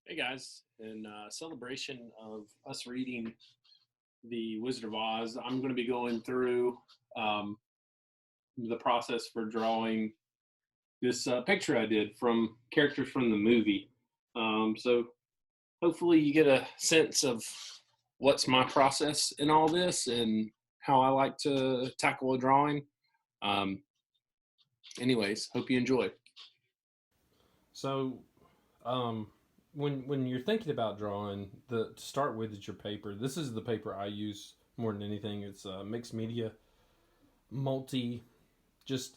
Hey guys, in celebration of us reading The Wizard of Oz, I'm going to be going through um, the process for drawing this picture I did from characters from the movie. So hopefully you get a sense of what's my process in all this and how I like to tackle a drawing. Um, Anyways, hope you enjoy. So, when you're thinking about drawing, to start with is your paper. This is the paper I use more than anything. It's mixed media, multi. Just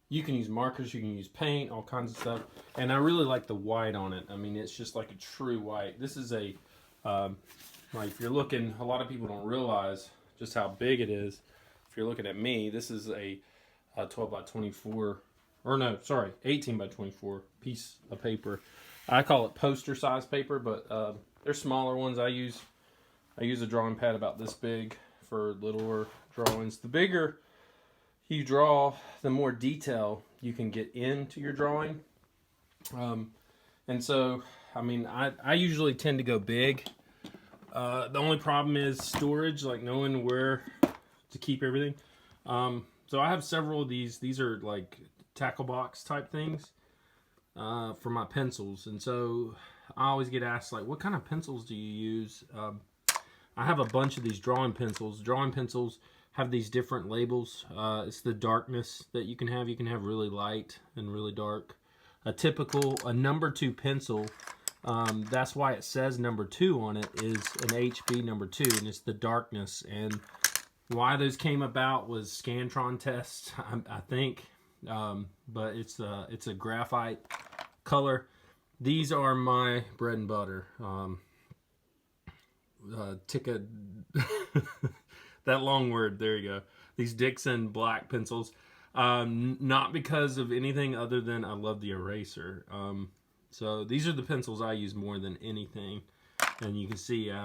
you can use markers, you can use paint, all kinds of stuff. And I really like the white on it. I mean, it's just like a true white. This is a like if you're looking. A lot of people don't realize just how big it is. If you're looking at me, this is a 12 by 24, or no, sorry, 18 by 24 piece of paper. I call it poster size paper, but there's smaller ones I use. I use a drawing pad about this big for littler drawings. The bigger you draw, the more detail you can get into your drawing. And so, I mean, I usually tend to go big. The only problem is storage, like knowing where to keep everything. So I have several of these. These are like tackle box type things for my pencils. And so I always get asked, like, what kind of pencils do you use? I have a bunch of these drawing pencils. Drawing pencils have these different labels. It's the darkness that you can have. You can have really light and really dark. A number 2 pencil, that's why it says number 2 on it, is an HB number 2, and it's the darkness. And why those came about was Scantron tests, I think, but it's a graphite color. These are my bread and butter. That long word, there you go. These Dixon black pencils, not because of anything other than I love the eraser. So these are the pencils I use more than anything, and you can see I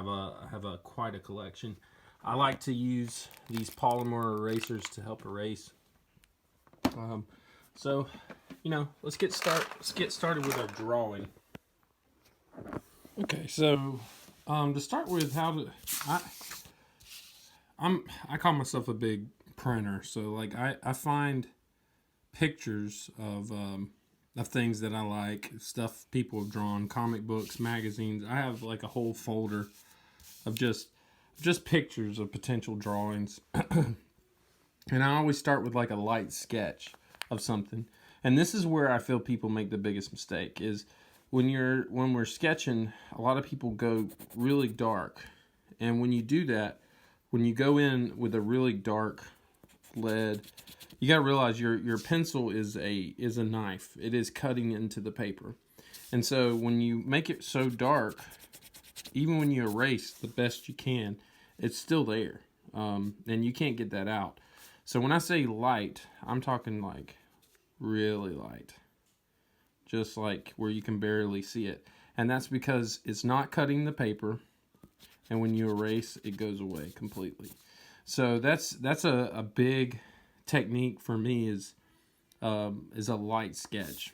have quite a collection. I like to use these polymer erasers to help erase. So, you know, let's get started with our drawing. Okay, so to start with, I call myself a big printer. So like I find pictures of things that I like, stuff people have drawn, comic books, magazines. I have like a whole folder of just pictures of potential drawings. And I always start with like a light sketch of something. And this is where I feel people make the biggest mistake, is when we're sketching, a lot of people go really dark. And when you do that, when you go in with a really dark lead, you got to realize your pencil is a knife. It is cutting into the paper. And so when you make it so dark, even when you erase the best you can, it's still there. And you can't get that out. So when I say light, I'm talking like really light. Just like where you can barely see it. And that's because it's not cutting the paper. And when you erase, it goes away completely. So that's a big technique for me, is a light sketch.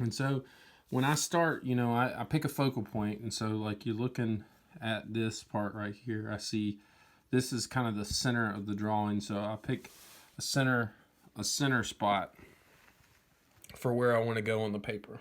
And so when I start, you know, I pick a focal point. And so like you're looking at this part right here, I see this is kind of the center of the drawing. So I pick a center spot for where I want to go on the paper.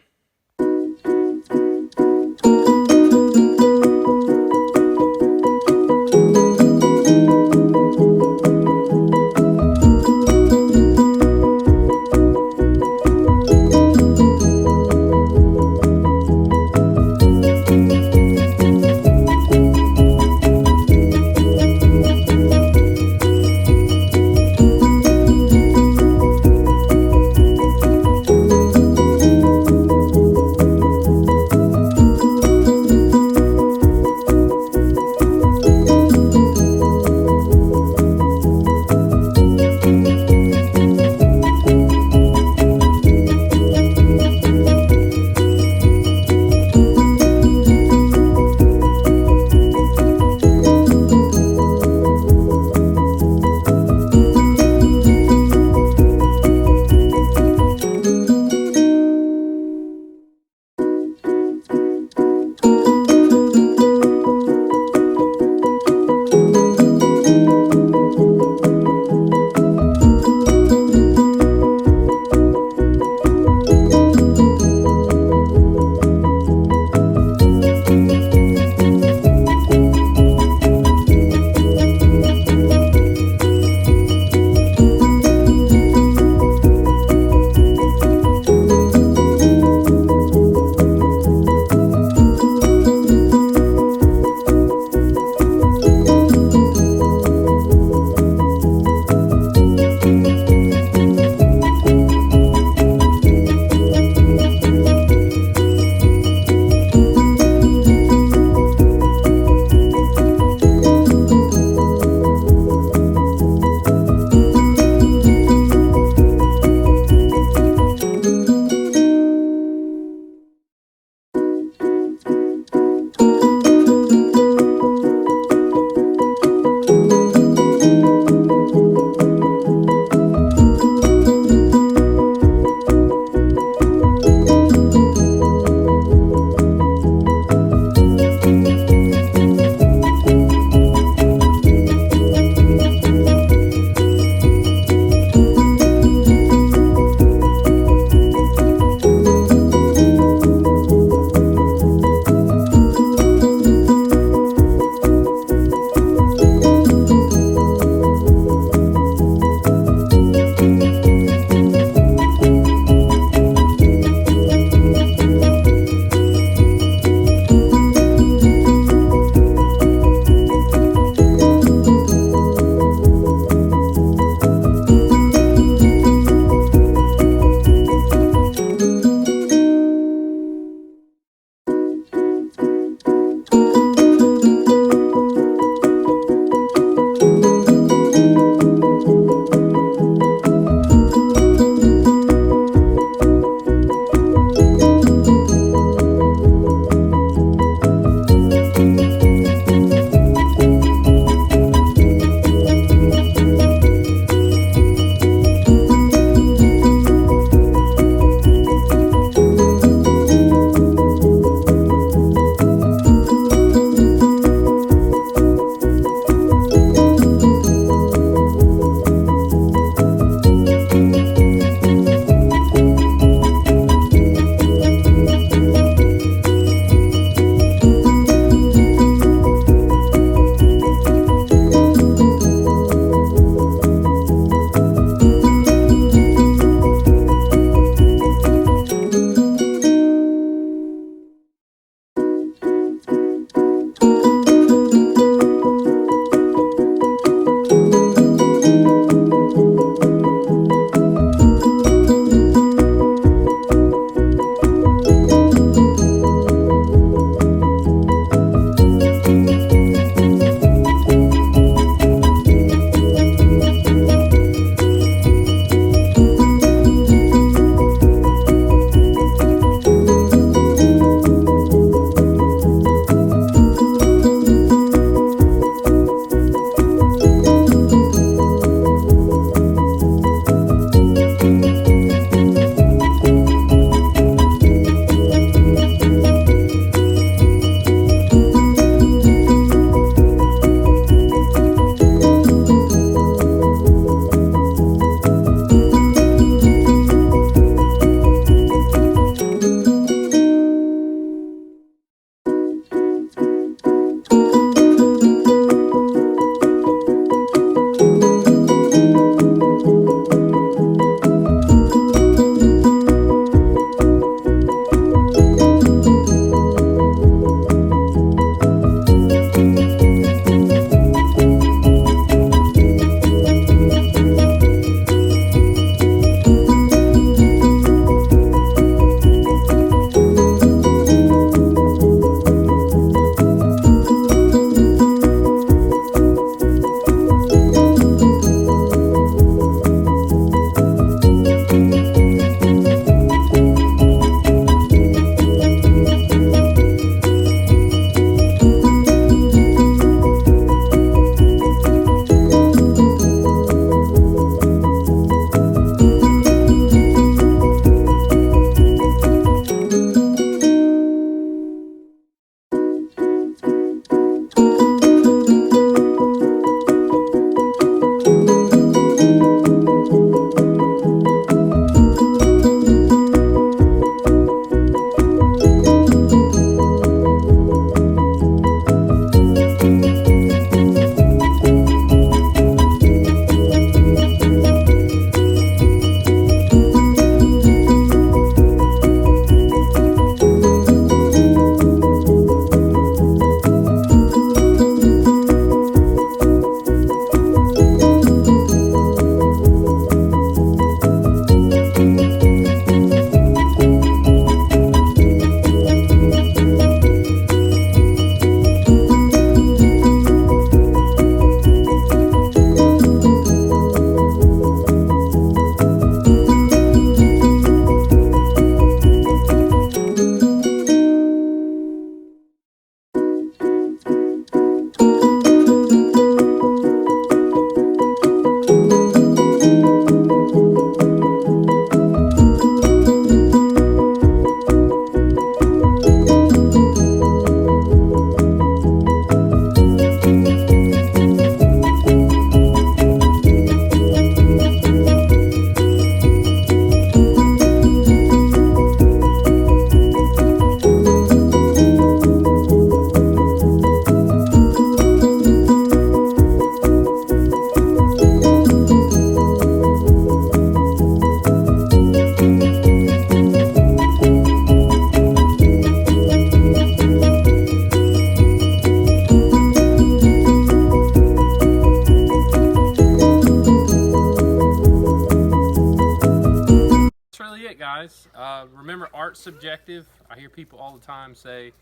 subjective. I hear people all the time say,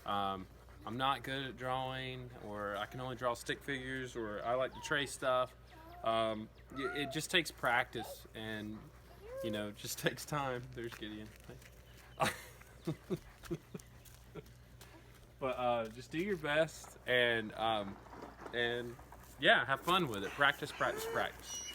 I'm not good at drawing, or I can only draw stick figures, or I like to trace stuff. It just takes practice, and it just takes time. There's Gideon. But just do your best, and yeah, have fun with it. Practice, practice, practice.